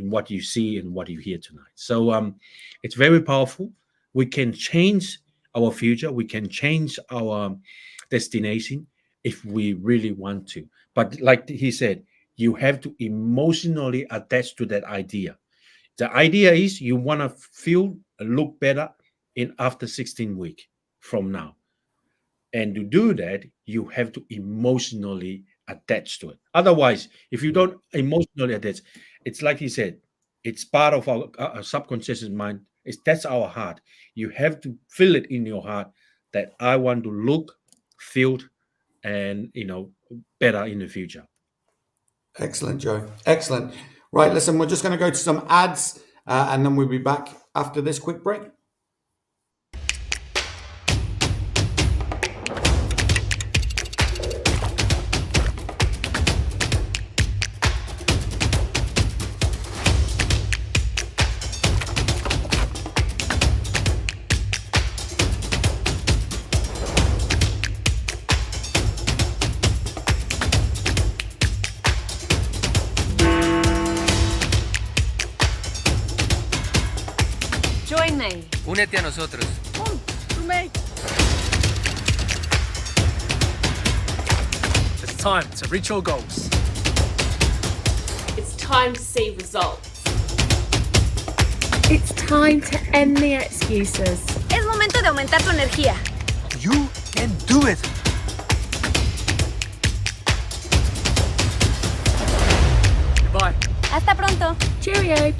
what you see and what you hear tonight. So it's very powerful. We can change our future. We can change our destination if we really want to. But like he said, you have to emotionally attach to that idea. The idea is you want to feel, look better after 16 weeks from now. And to do that, you have to emotionally attach to it. Otherwise, if you don't emotionally attach, it's like he said, it's part of our subconscious mind. That's our heart. You have to feel it in your heart that I want to look, feel, and better in the future. Excellent, Joe. Excellent. Right, listen, we're just going to go to some ads, and then we'll be back after this quick break. Join me. Únete a nosotros. It's time to reach your goals. It's time to see results. It's time to end the excuses. Es momento de aumentar tu energía. You can do it. Goodbye. Hasta pronto. Cheerio.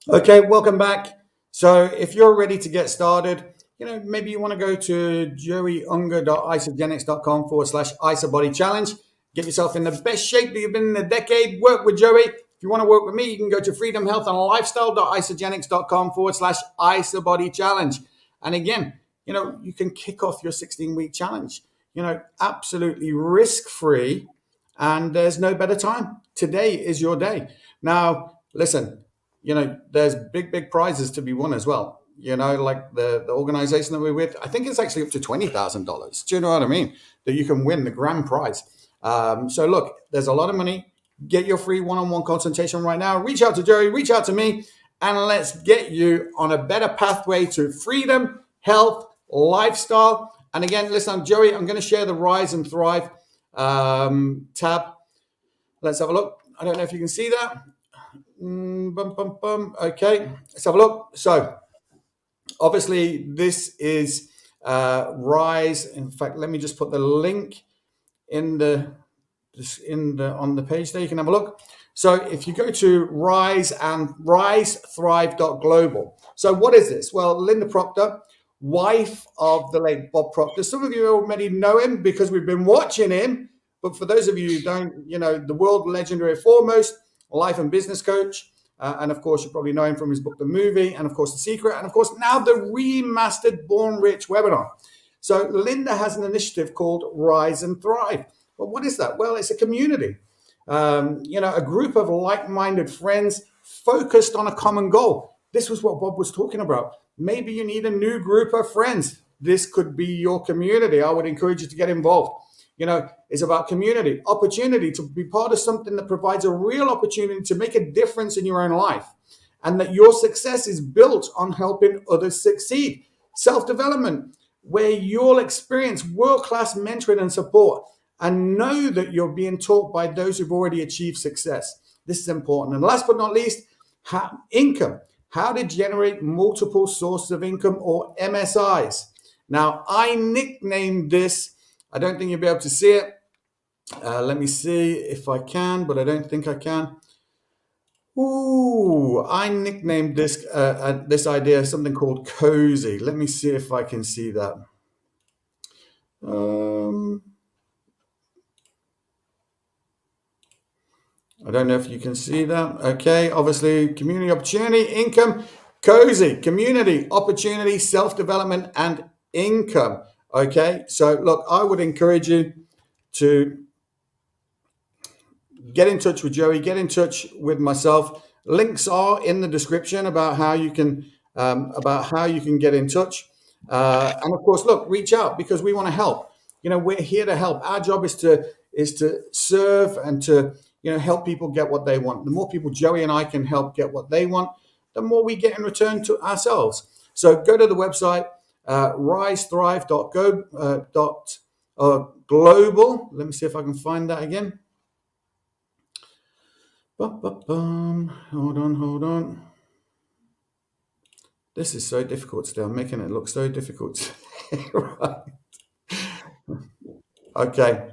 Okay, welcome back. So if you're ready to get started, maybe you want to go to joeyunger.isogenics.com/IsaBody Challenge. Get yourself in the best shape that you've been in a decade. Work with Joey. If you want to work with me, you can go to freedomhealthandlifestyle.isogenics.com/IsaBody Challenge. And again, you can kick off your 16-week challenge, absolutely risk-free, and there's no better time. Today is your day. Now, listen, there's big prizes to be won as well. Like the organization that we're with, I think it's actually up to $20,000. Do you know what I mean? That you can win the grand prize. So look, there's a lot of money. Get your free one-on-one consultation right now. Reach out to Joey, reach out to me, and let's get you on a better pathway to freedom, health, lifestyle. And again, listen, Joey, I'm going to share the Rise and Thrive tab. Let's have a look. I don't know if you can see that. Okay, let's have a look. So obviously this is Rise. In fact, let me just put the link on the page there. You can have a look. So if you go to risethrive.global. So what is this? Well, Linda Proctor, wife of the late Bob Proctor. Some of you already know him because we've been watching him. But for those of you who don't, the world legendary foremost life and business coach. And of course, you probably know him from his book, The Movie, and of course, The Secret, and of course, now the remastered Born Rich webinar. So Linda has an initiative called Rise and Thrive. Well, what is that? Well, it's a community, a group of like-minded friends focused on a common goal. This was what Bob was talking about. Maybe you need a new group of friends. This could be your community. I would encourage you to get involved. It's about community, opportunity to be part of something that provides a real opportunity to make a difference in your own life, and that your success is built on helping others succeed. Self-development, where you'll experience world-class mentoring and support and know that you're being taught by those who've already achieved success. This is important. And last but not least, income, how to generate multiple sources of income, or MSIs. Now, I nicknamed this, I don't think you'll be able to see it. Let me see if I can, but I don't think I can. Ooh, I nicknamed this this idea something called cozy. Let me see if I can see that. I don't know if you can see that. Okay, obviously, community, opportunity, income, cozy, community, opportunity, self-development, and income. Okay, so look, I would encourage you to get in touch with Joey, get in touch with myself. Links are in the description about how you can get in touch. And of course, look, reach out, because we want to help. We're here to help. Our job is to serve and to help people get what they want. The more people Joey and I can help get what they want, the more we get in return to ourselves. So go to the website, risethrive.global. Let me see if I can find that again. Hold on. This is so difficult today. I'm making it look so difficult. Right. Okay.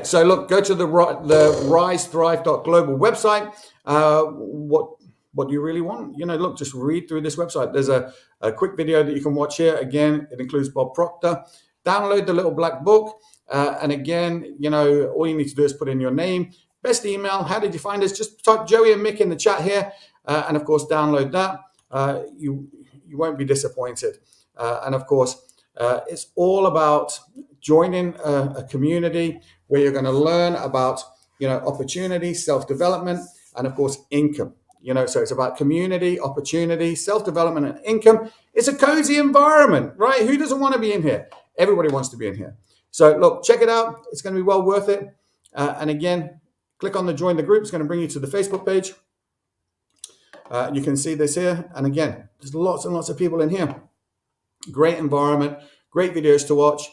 So look, go to the risethrive.global website. What do you really want? Look, just read through this website. There's a quick video that you can watch here. Again, it includes Bob Proctor. Download the little black book. And again, all you need to do is put in your name, best email. How did you find us? Just type Joey and Mick in the chat here. And of course, download that. You won't be disappointed. And of course, it's all about joining a community where you're going to learn about, opportunity, self-development, and of course, income. So it's about community, opportunity, self-development, and income. It's a cozy environment, right? Who doesn't want to be in here? Everybody wants to be in here. So look, check it out. It's going to be well worth it. And again, click on the join the group. It's going to bring you to the Facebook page. You can see this here. And again, there's lots and lots of people in here. Great environment, great videos to watch.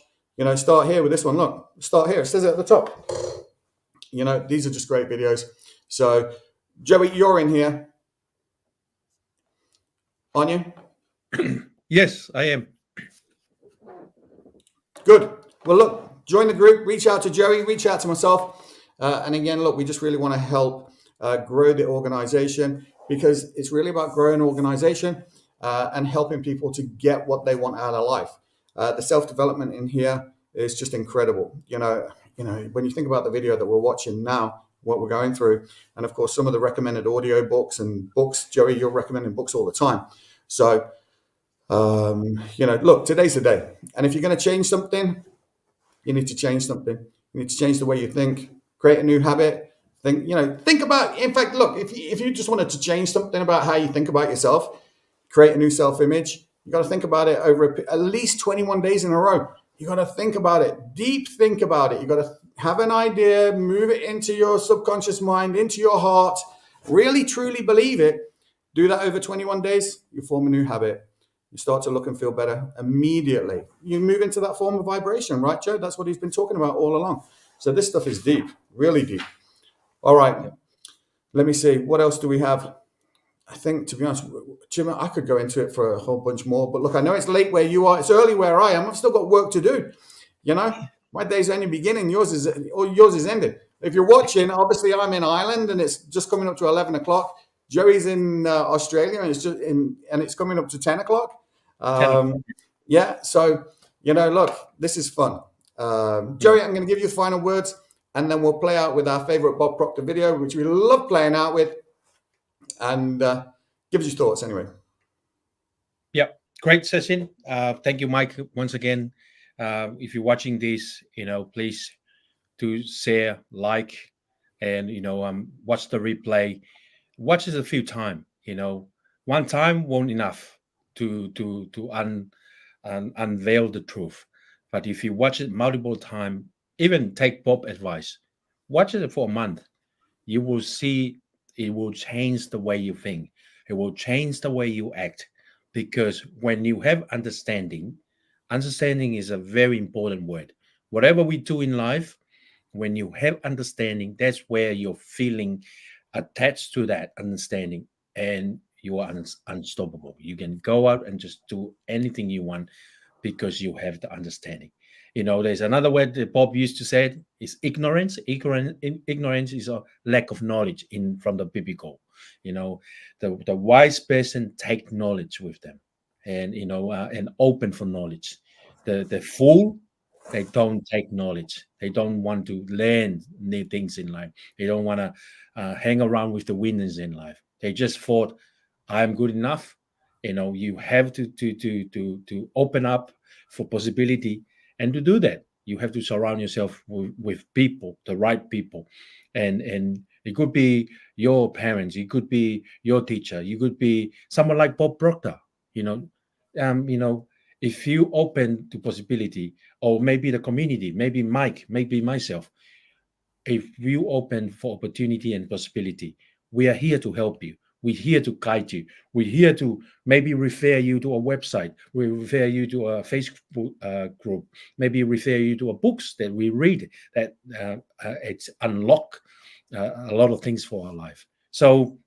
Start here with this one. Look, start here. It says it at the top. These are just great videos. So, Joey, you're in here, aren't you? Yes, I am. Good. Well, look, join the group, reach out to Joey, reach out to myself. And again, look, we just really want to help grow the organization, because it's really about growing an organization and helping people to get what they want out of life. The self-development in here is just incredible. When you think about the video that we're watching now, what we're going through, and of course, some of the recommended audio books and books, Joey, you're recommending books all the time. So, look, today's the day. And if you're going to change something, you need to change something. You need to change the way you think, create a new habit. Think about, in fact, look, if you just wanted to change something about how you think about yourself, create a new self-image, you got to think about it over at least 21 days in a row. You got to think about it, deep think about it. You got to have an idea, move it into your subconscious mind, into your heart, really, truly believe it. Do that over 21 days, you form a new habit. You start to look and feel better immediately. You move into that form of vibration, right, Joe? That's what he's been talking about all along. So this stuff is deep, really deep. All right, let me see. What else do we have? I think, to be honest, Jim, I could go into it for a whole bunch more. But look, I know it's late where you are. It's early where I am. I've still got work to do. My day's only beginning. Yours is ended. If you're watching, obviously I'm in Ireland and it's just coming up to 11 o'clock. Joey's in Australia and it's coming up to 10 o'clock. Yeah, so, look, this is fun. Joey, I'm going to give you the final words, and then we'll play out with our favorite Bob Proctor video, which we love playing out with. And give us your thoughts anyway. Yeah, great session. Thank you, Mike, once again. If you're watching this, please do share, like, and watch the replay. Watch it a few times. One time won't enough to unveil the truth. But if you watch it multiple times, even take Bob's advice, watch it for a month. You will see it will change the way you think. It will change the way you act. Because when you have understanding is a very important word. Whatever we do in life, when you have understanding, that's where your feeling attached to that understanding, and you are unstoppable. You can go out and just do anything you want because you have the understanding. There's another word that Bob used to say is ignorance. Ignorance is a lack of knowledge from the biblical. The wise person take knowledge with them, and and open for knowledge. The fool, they don't take knowledge. They don't want to learn new things in life. They don't want to hang around with the winners in life. They just thought, I'm good enough. You have to open up for possibility, and to do that, you have to surround yourself with people, the right people, and it could be your parents, it could be your teacher, you could be someone like Bob Proctor. If you open to possibility, or maybe the community, maybe Mike, maybe myself, if you open for opportunity and possibility, we are here to help you. We're here to guide you. We're here to maybe refer you to a website. We refer you to a Facebook group. Maybe refer you to a books that we read that it's unlock a lot of things for our life. So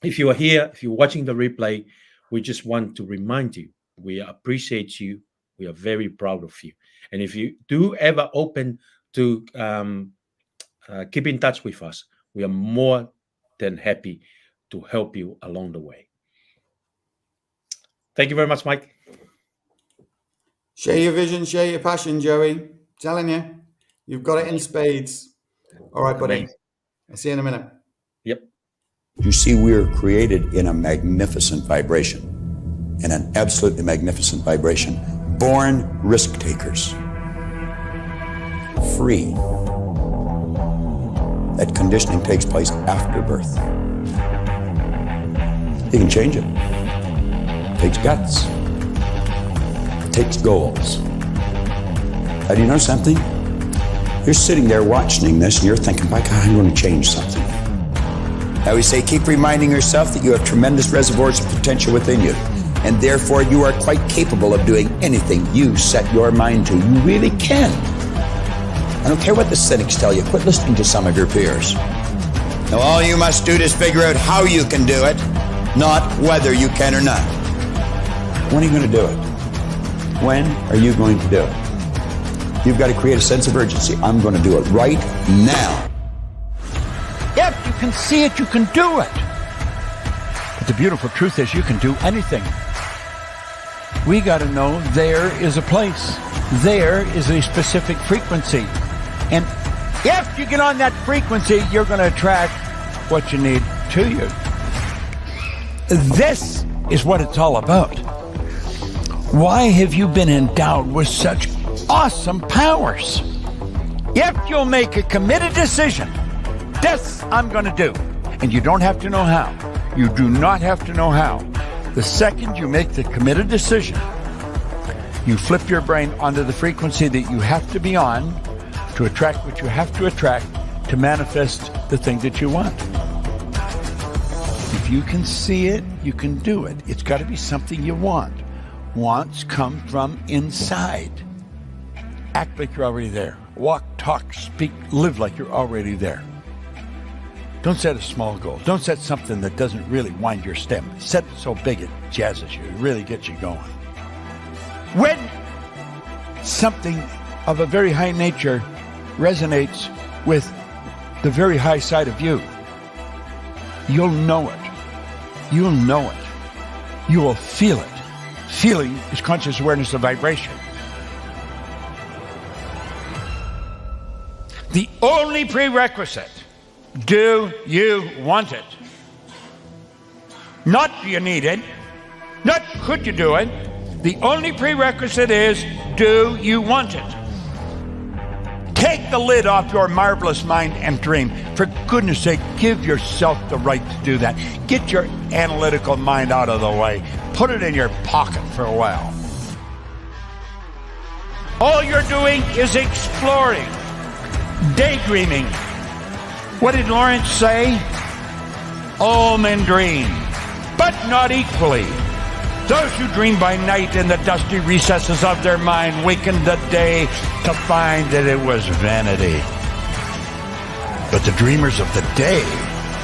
if you are here, if you're watching the replay, we just want to remind you, we appreciate you. We are very proud of you. And if you do ever open to keep in touch with us, we are more than happy to help you along the way. Thank you very much, Mike. Share your vision, share your passion, Joey. Telling you, you've got it in spades. All right, buddy. I'll see you in a minute. Yep. You see, we are created in a magnificent vibration, in an absolutely magnificent vibration. Born risk takers. Free. That conditioning takes place after birth. You can change it. It takes guts. It takes goals. Now, do you know something? You're sitting there watching this and you're thinking, by God, I'm going to change something. Now we say, keep reminding yourself that you have tremendous reservoirs of potential within you, and therefore you are quite capable of doing anything you set your mind to. You really can. I don't care what the cynics tell you. Quit listening to some of your peers. Now all you must do is figure out how you can do it, not whether you can or not. When are you going to do it? When are you going to do it? You've got to create a sense of urgency. I'm going to do it right now. If you can see it, you can do it. But the beautiful truth is you can do anything. We got to know there is a place. There is a specific frequency. And if you get on that frequency, you're going to attract what you need to you. This is what it's all about. Why have you been endowed with such awesome powers? If you'll make a committed decision, this I'm going to do. And you don't have to know how. You do not have to know how. The second you make the committed decision, you flip your brain onto the frequency that you have to be on to attract what you have to attract to manifest the thing that you want. If you can see it, you can do it. It's got to be something you want. Wants come from inside. Act like you're already there. Walk, talk, speak, live like you're already there. Don't set a small goal. Don't set something that doesn't really wind your stem. Set it so big it jazzes you. It really gets you going. When something of a very high nature resonates with the very high side of you. You'll know it. You'll know it. You will feel it. Feeling is conscious awareness of vibration. The only prerequisite, do you want it? Not do you need it, not could you do it. The only prerequisite is, do you want it? Take the lid off your marvelous mind and dream. For goodness sake, give yourself the right to do that. Get your analytical mind out of the way. Put it in your pocket for a while. All you're doing is exploring, daydreaming. What did Lawrence say? All men dream, but not equally. Those who dream by night in the dusty recesses of their mind waken the day to find that it was vanity. But the dreamers of the day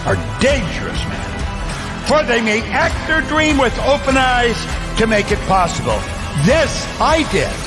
are dangerous men, for they may act their dream with open eyes to make it possible. This I did.